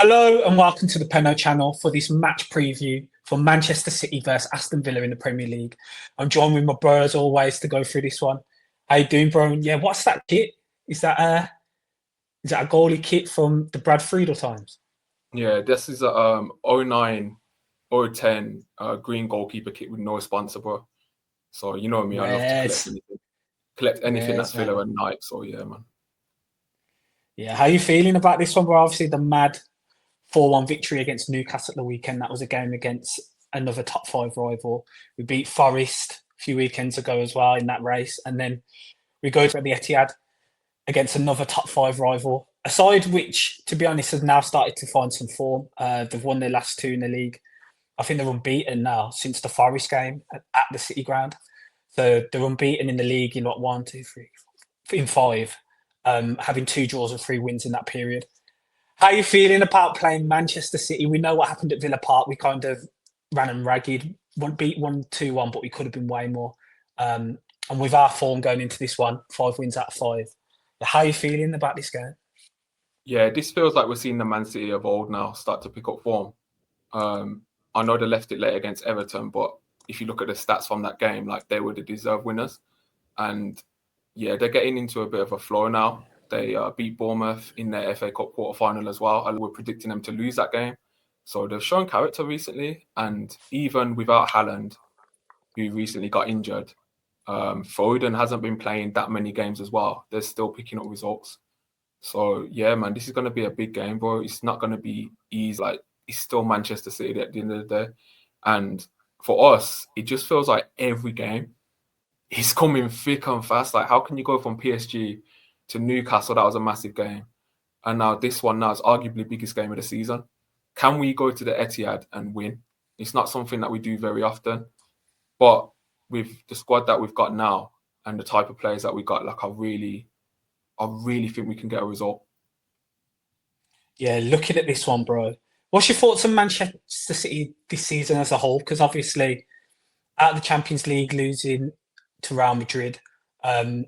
Hello and welcome to the Penno Channel for this match preview for Manchester City versus Aston Villa in the Premier League. I'm joined with my bro as always to go through this one. How you doing, bro? Yeah, what's that kit? Is that a goalie kit from the Brad Friedel times? Yeah, this is a 09 or 10 green goalkeeper kit with no sponsor, bro. So you know me, I love to Res, collect anything that's res, Villa mate. and Nike. So yeah, man. Yeah, how you feeling about this one, bro? Obviously, the mad 4-1 victory against Newcastle at the weekend. That was a game against another top five rival. We beat Forest a few weekends ago as well in that race, and then we go to the Etihad against another top five rival. A side which, to be honest, has now started to find some form. They've won their last two in the league. I think they're unbeaten now since the Forest game at the City Ground. So they're unbeaten in the league in what, one, two, three, in five, having two draws and three wins in that period. How are you feeling about playing Manchester City? We know what happened at Villa Park. We kind of ran them ragged, beat 1-2-1, but we could have been way more. And with our form going into this one, 5 wins out of five. How are you feeling about this game? Yeah, this feels like we're seeing the Man City of old now start to pick up form. I know they left it late against Everton, but if you look at the stats from that game, like they were the deserved winners. And yeah, they're getting into a bit of a flow now. They beat Bournemouth in their FA Cup quarter-final as well. And we're predicting them to lose that game. So they've shown character recently. And even without Haaland, who recently got injured, Foden hasn't been playing that many games as well. They're still picking up results. So yeah, man, this is going to be a big game, bro. It's not going to be easy. Like, it's still Manchester City at the end of the day. And for us, it just feels like every game is coming thick and fast. Like, how can you go from PSG to Newcastle? That was a massive game. And now this one now is arguably the biggest game of the season. Can we go to the Etihad and win? It's not something that we do very often. But with the squad that we've got now and the type of players that we got, like, I really think we can get a result. Yeah, looking at this one, bro. What's your thoughts on Manchester City this season as a whole? Because obviously, out of the Champions League, losing to Real Madrid, um,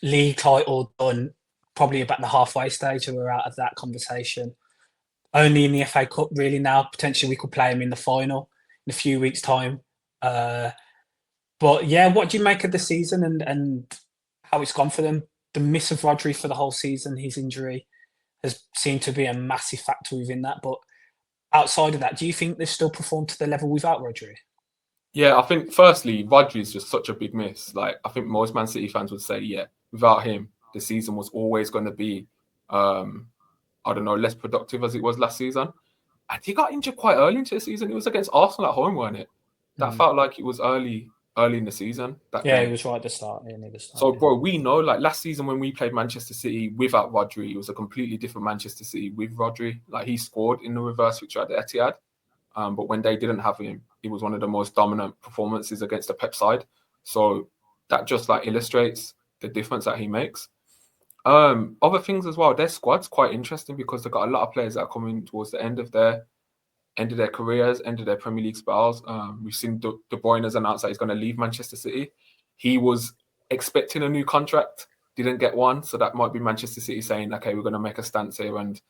league title done probably about the halfway stage, and we're out of that conversation. Only in the FA Cup, really. Now, potentially, we could play them in the final in a few weeks' time. Uh, but yeah, what do you make of the season and how it's gone for them? The miss of Rodri for the whole season, his injury has seemed to be a massive factor within that. But outside of that, do you think they've still performed to the level without Rodri? Yeah, I think firstly, Rodri is just such a big miss. Like, I think most Man City fans would say, yeah, without him, the season was always going to be, um, I don't know, less productive as it was last season. And he got injured quite early into the season. It was against Arsenal at home, wasn't it? That Mm. felt like it was early in the season, that Yeah, it game. was right at the start. Yeah, near the start. So, Yeah. bro, we know, like, last season when we played Manchester City without Rodri, it was a completely different Manchester City with Rodri. Like, he scored in the reverse fixture at the Etihad. But when they didn't have him, it was one of the most dominant performances against the Pep side. So that just like illustrates the difference that he makes. Other things as well, their squad's quite interesting because they've got a lot of players that are coming towards the end of their careers, end of their Premier League spells. We've seen De Bruyne has announced that he's going to leave Manchester City. He was expecting a new contract, didn't get one, so that might be Manchester City saying, "Okay, we're going to make a stance here and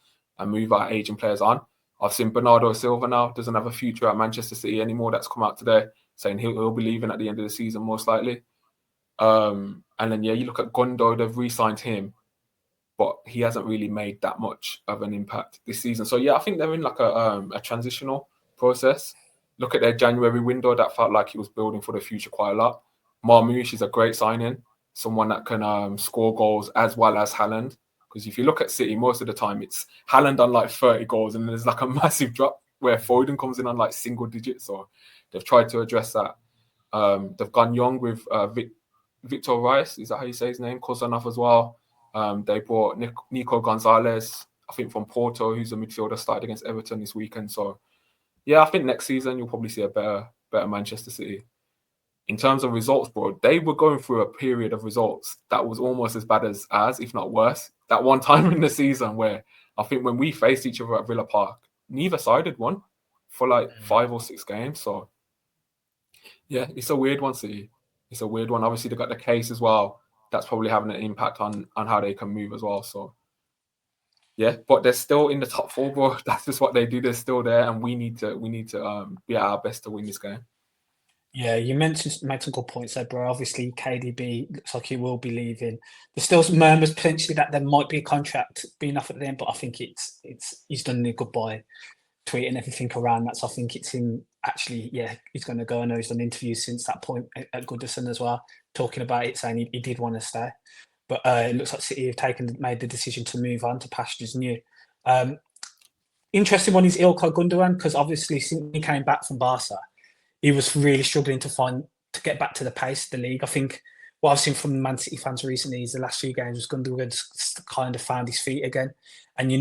move our aging players on." I've seen Bernardo Silva now doesn't have a future at Manchester City anymore. That's come out today saying he'll be leaving at the end of the season most likely. And then yeah, you look at Gondo, they've re-signed him, but he hasn't really made that much of an impact this season. So yeah, I think they're in like a transitional process. Look at their January window; that felt like he was building for the future quite a lot. Marmoush is a great signing, someone that can score goals as well as Haaland. Because if you look at City, most of the time it's Haaland on like 30 goals, and there's like a massive drop where Foden comes in on like single digits. So they've tried to address that. They've gone young with Victor Rice. Is that how you say his name? Kozanov as well. They brought Nico Gonzalez, I think from Porto, who's a midfielder, started against Everton this weekend. So yeah, I think next season you'll probably see a better Manchester City. In terms of results, bro, they were going through a period of results that was almost as bad as if not worse. That one time in the season where I think when we faced each other at Villa Park, neither side had won for like 5 or 6 games. So yeah, it's a weird one, City. It's a weird one. Obviously, they've got the case as well. That's probably having an impact on how they can move as well. So Yeah, but they're still in the top four, bro. That's just what they do. They're still there, and we need to be at our best to win this game. Yeah, you made some good points there, bro. Obviously, KDB looks like he will be leaving. There's still some murmurs potentially that there might be a contract being offered to him, but I think it's he's done a goodbye tweet and everything around that. So I think it's him actually. Yeah, he's going to go. I know he's done interviews since that point at Goodison as well, talking about it, saying he did want to stay. But it looks like City have made the decision to move on to pastures new. Um, Interesting one is Ilkay Gundogan, because obviously since he came back from Barca, he was really struggling to get back to the pace of the league. I think what I've seen from Man City fans recently is the last few games, Gundogan's kind of found his feet again. And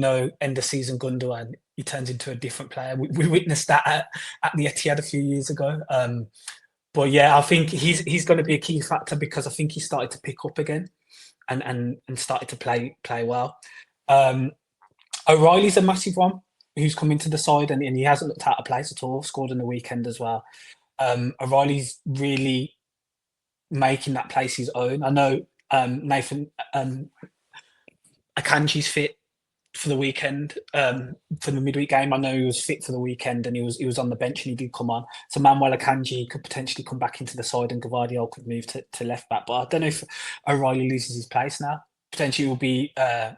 end of season Gundogan, he turns into a different player. We witnessed that at the Etihad a few years ago. But yeah, I think he's going to be a key factor, because I think he started to pick up again and started to play well. O'Reilly's a massive one, who's come into the side, and he hasn't looked out of place at all. Scored in the weekend as well. O'Reilly's really making that place his own. I know Nathan Akanji's fit for the weekend, for the midweek game. I know he was fit for the weekend, and he was on the bench, and he did come on. So Manuel Akanji could potentially come back into the side, and Gvardiol could move to left back. But I don't know if O'Reilly loses his place now. Potentially it will be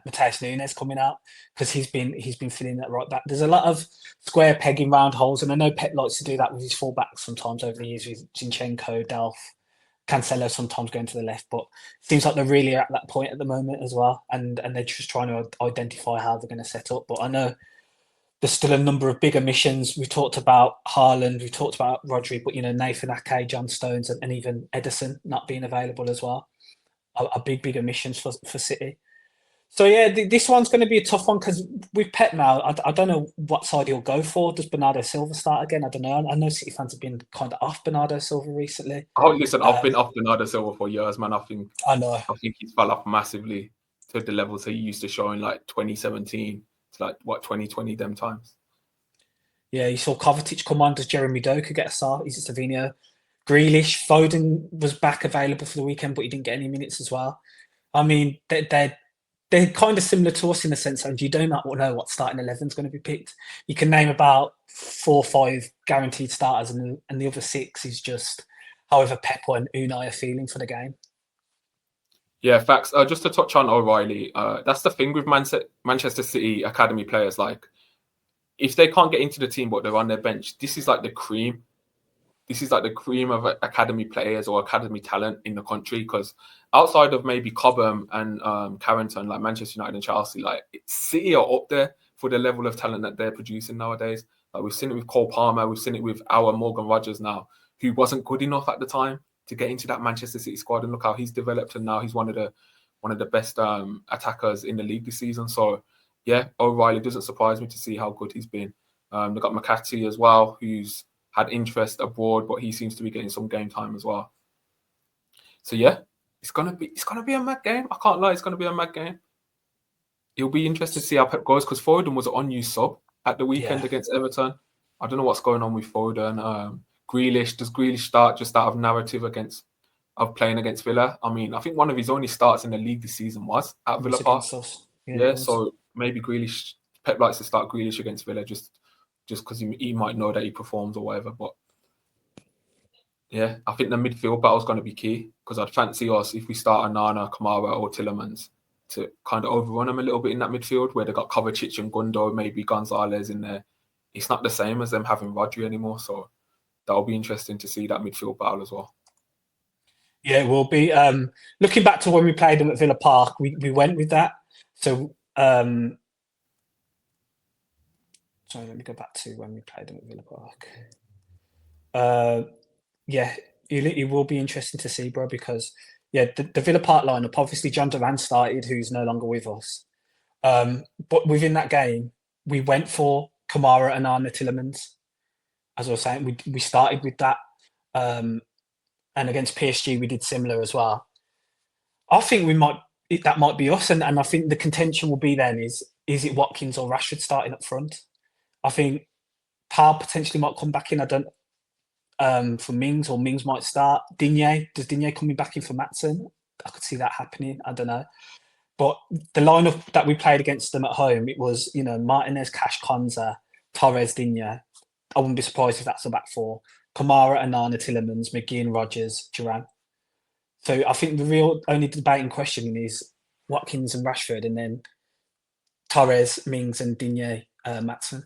Mateus Nunes coming out, because he's been filling that right back. There's a lot of square pegging round holes, and I know Pep likes to do that with his fullbacks sometimes over the years, with Zinchenko, Delph, Cancelo sometimes going to the left. But it seems like they're really at that point at the moment as well, and they're just trying to identify how they're going to set up. But I know there's still a number of bigger missions. We talked about Haaland, we talked about Rodri, but Nathan Ake, John Stones, and even Edison not being available as well are bigger missions for City. So yeah, this one's going to be a tough one, because with Pep now, I don't know what side he'll go for. Does Bernardo Silva start again? I don't know. I know City fans have been kind of off Bernardo Silva recently. Oh, listen, I've been off Bernardo Silva for years, man. I know. I think he's fell off massively to the levels he used to show in like 2017 to like 2020 them times. Yeah, you saw Kovacic come on. Does Jeremy Doku get a start? Is it Savinho? Grealish, Foden was back available for the weekend, but he didn't get any minutes as well. I mean, they're kind of similar to us in the sense that you do not know what starting 11 is going to be picked. You can name about 4 or 5 guaranteed starters, and the other 6 is just however Pep and Unai are feeling for the game. Yeah, facts. Just to touch on O'Reilly, that's the thing with Manchester City academy players. Like, if they can't get into the team but they're on their bench, this is like the cream. This is like the cream of academy players or academy talent in the country. Because outside of maybe Cobham and Carrington, like Manchester United and Chelsea, like City are up there for the level of talent that they're producing nowadays. Like, we've seen it with Cole Palmer, we've seen it with our Morgan Rogers now, who wasn't good enough at the time to get into that Manchester City squad, and look how he's developed, and now he's one of the best attackers in the league this season. So yeah, O'Reilly doesn't surprise me to see how good he's been. They've got McCarthy as well, who's had interest abroad, but he seems to be getting some game time as well. So yeah, it's gonna be a mad game. I can't lie, it's gonna be a mad game. It'll be interesting to see how Pep goes, because Foden was an unused sub at the weekend against Everton. I don't know what's going on with Foden. Grealish, does Grealish start just out of narrative of playing against Villa? I mean, I think one of his only starts in the league this season was at Villa Park. Yeah, so maybe Grealish, Pep likes to start Grealish against Villa just because he might know that he performs or whatever. But yeah, I think the midfield battle is going to be key, because I'd fancy us, if we start Onana, Kamara or Tielemans, to kind of overrun them a little bit in that midfield, where they got Kovacic and Gundo, maybe Gonzalez in there. It's not the same as them having Rodri anymore, so that'll be interesting to see that midfield battle as well. Yeah, it will be. Looking back to when we played them at Villa Park, we went with that. So sorry, let me go back to when we played them at Villa Park. Yeah, it will be interesting to see, bro, because the Villa Park lineup, obviously John Duran started, who's no longer with us. But within that game, we went for Kamara and Arne Tielemans. As I was saying, we started with that. And against PSG, we did similar as well. I think that might be us, and I think the contention will be then is it Watkins or Rashford starting up front? I think Powell potentially might come back in. I don't for Mings, or Mings might start. Digne, does Digne coming back in for Matson? I could see that happening. I don't know. But the lineup that we played against them at home, it was, Martinez, Cash, Konza, Torres, Digne. I wouldn't be surprised if that's a back four. Kamara, Anana, Tillemans, McGinn, Rogers, Duran. So I think the real only debating question is Watkins and Rashford, and then Torres, Mings, and Digne, Maatsen.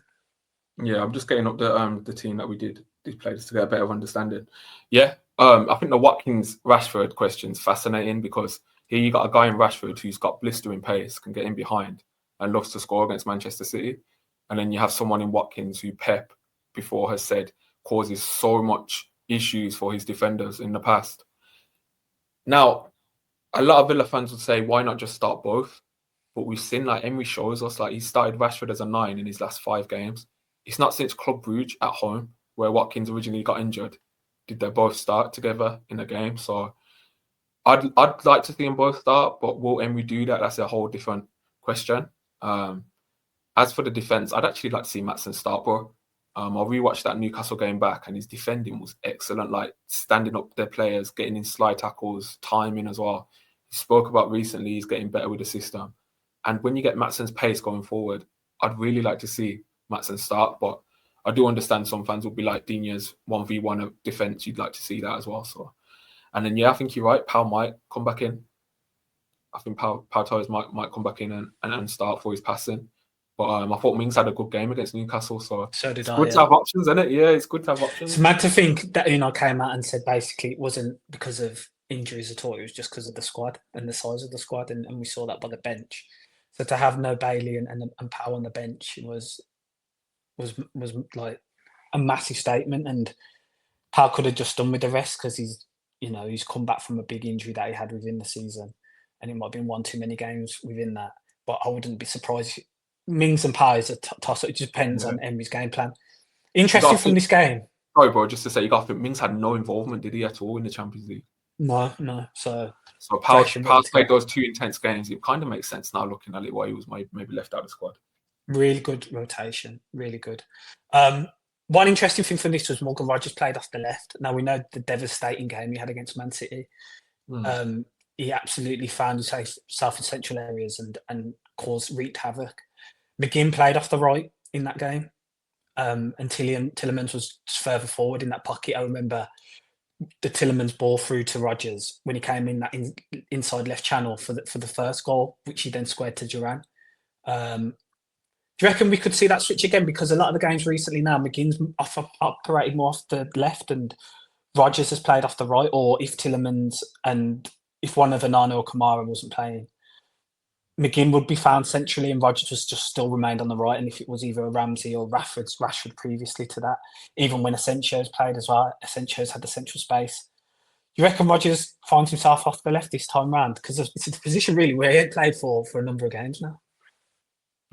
Yeah, I'm just getting up the team that we did play just to get a better understanding. Yeah, I think the Watkins Rashford question's fascinating because here you got a guy in Rashford who's got blistering pace, can get in behind, and loves to score against Manchester City, and then you have someone in Watkins who Pep before has said causes so much issues for his defenders in the past. Now, a lot of Villa fans would say, why not just start both? But we've seen, like Emery shows us, like he started Rashford as a 9 in his last 5 games. It's not since Club Brugge at home, where Watkins originally got injured, did they both start together in a game. So I'd like to see them both start, but will Emery do that? That's a whole different question. As for the defence, I'd actually like to see Maatsen start, bro. I rewatched that Newcastle game back, and his defending was excellent. Like standing up their players, getting in slide tackles, timing as well. He spoke about recently he's getting better with the system, and when you get Maatsen's pace going forward, I'd really like to see Maatsen start. But I do understand some fans will be like Digne's 1v1 of defence. You'd like to see that as well. So, and then I think you're right. Pau might come back in. I think Pau Torres might come back in and start for his passing. But I thought Mings had a good game against Newcastle, so So did it's I. good to have options, isn't it? Yeah, it's good to have options. It's mad to think that Unai came out and said basically it wasn't because of injuries at all. It was just because of the squad and the size of the squad, and we saw that by the bench. So to have no Bailey and Powell on the bench was like a massive statement. And Powell could have just done with the rest because he's come back from a big injury that he had within the season, and it might have been one too many games within that. But I wouldn't be surprised. Mings and Powell is a toss. It just depends on Emery's game plan. Interesting from this game. Sorry, bro, just to say, you got to think Mings had no involvement, did he, at all in the Champions League? No. So Powell played those 2 intense games. It kind of makes sense now looking at it why he was maybe left out of the squad. Really good rotation. Really good. One interesting thing from this was Morgan Rogers played off the left. Now we know the devastating game he had against Man City. He absolutely found himself in central areas and wreaked havoc. McGinn played off the right in that game. And Tillemans was further forward in that pocket. I remember the Tillemans ball through to Rogers when he came in that inside left channel for the first goal, which he then squared to Duran. Do you reckon we could see that switch again? Because a lot of the games recently now, McGinn's operated more off the left and Rogers has played off the right, or if Tillemans and if one of Anana or Kamara wasn't playing, McGinn would be found centrally and Rogers was just still remained on the right. And if it was either Ramsey or Rashford previously to that, even when Asensio's played as well, Asensio's had the central space. Do you reckon Rogers finds himself off the left this time round? Because it's a position really where he had played for a number of games now.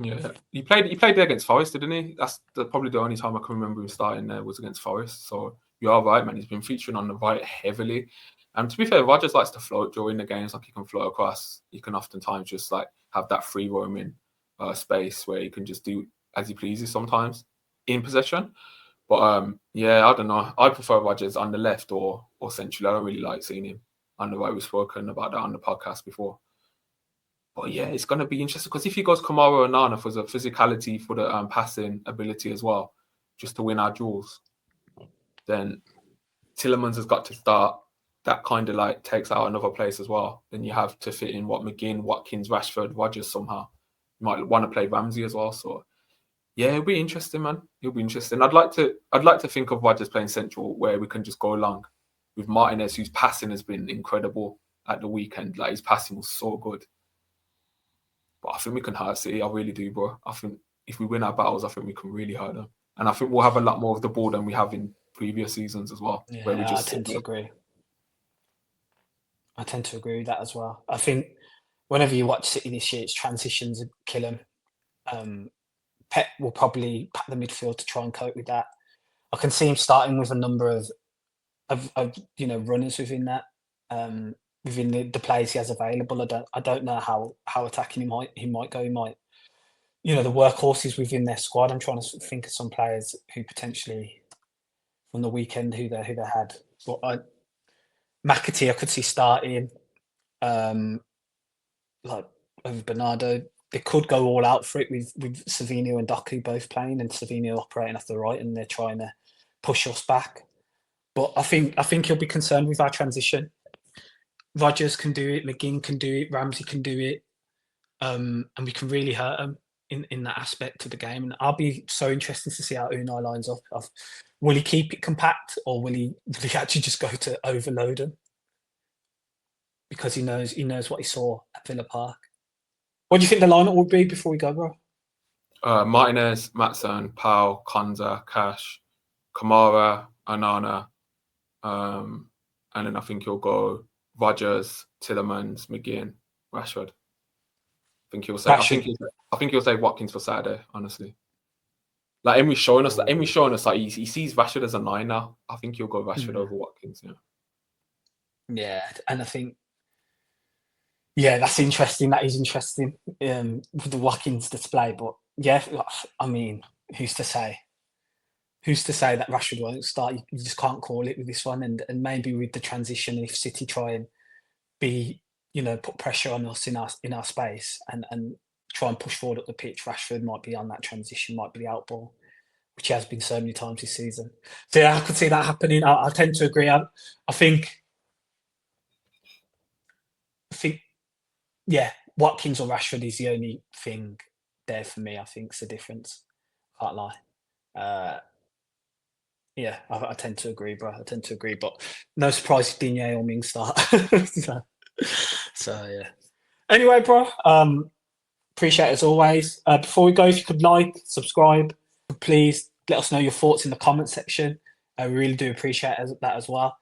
Yeah, he played there against Forest, didn't he? That's probably the only time I can remember him starting there was against Forest. So you are right, man. He's been featuring on the right heavily. And to be fair, Rogers likes to float during the games. Like he can float across. He can oftentimes just like have that free roaming space where he can just do as he pleases sometimes in possession. But I don't know. I prefer Rogers on the left or central. I don't really like seeing him on the right. We've spoken about that on the podcast before. But yeah, it's going to be interesting because if he goes Kamara and Nana for the physicality, for the passing ability as well, just to win our duels, then Tillemans has got to start. That kind of like takes out another place as well. Then you have to fit in McGinn, Watkins, Rashford, Rogers somehow. You might want to play Ramsey as well. So yeah, it'll be interesting, man. It'll be interesting. I'd like to think of Rogers playing central where we can just go along with Martinez, whose passing has been incredible at the weekend. Like his passing was so good. But I think we can hurt City. I really do, bro. I think if we win our battles, I think we can really hurt them. And I think we'll have a lot more of the ball than we have in previous seasons as well. Yeah, where we just I tend to agree. I tend to agree with that as well. I think whenever you watch City this year, it's transitions that kill them. Pep will probably pack the midfield to try and cope with that. I can see him starting with a number of runners within that. Within the players he has available. I don't know how attacking he might go. He might, the workhorses within their squad. I'm trying to think of some players who potentially from the weekend who they had. But McAtee, I could see starting. Like over Bernardo. They could go all out for it with Savinho and Doku both playing, and Savinho operating off the right, and they're trying to push us back. But I think he'll be concerned with our transition. Rodgers can do it, McGinn can do it, Ramsey can do it, and we can really hurt him in that aspect of the game. And I'll be so interested to see how Unai lines up. Will he keep it compact, or will he actually just go to overload him? Because he knows what he saw at Villa Park. What do you think the lineup would be before we go, bro? Martinez, Maatsen, Powell, Konza, Cash, Kamara, Anana, and then I think he'll go Rodgers, Tielemans, McGinn, Rashford. I think he'll say Watkins for Saturday. Honestly, like Emery's showing us like he sees Rashford as a 9 now. I think he'll go Rashford over Watkins. Yeah, and I think that's interesting. That is interesting with the Watkins display. But yeah, I mean, who's to say? Who's to say that Rashford won't start? You just can't call it with this one. And maybe with the transition, if City try and put pressure on us in our space and try and push forward up the pitch, Rashford might be on that transition, might be the out ball, which he has been so many times this season. So yeah, I could see that happening. I tend to agree. I think, yeah, Watkins or Rashford is the only thing there for me. I think it's the difference. Can't lie. Yeah, I tend to agree, bro. I tend to agree, but no surprise if Digne or Ming start. so yeah. Anyway, bro, appreciate it as always. Before we go, if you could like, subscribe, please let us know your thoughts in the comment section. I really do appreciate that as well.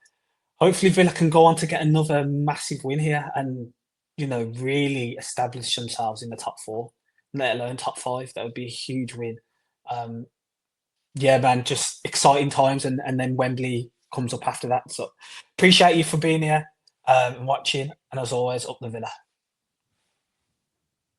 Hopefully Villa can go on to get another massive win here and, really establish themselves in the top 4, let alone top 5. That would be a huge win. Yeah, man, just exciting times, and then Wembley comes up after that. So appreciate you for being here and watching, and as always, up the Villa.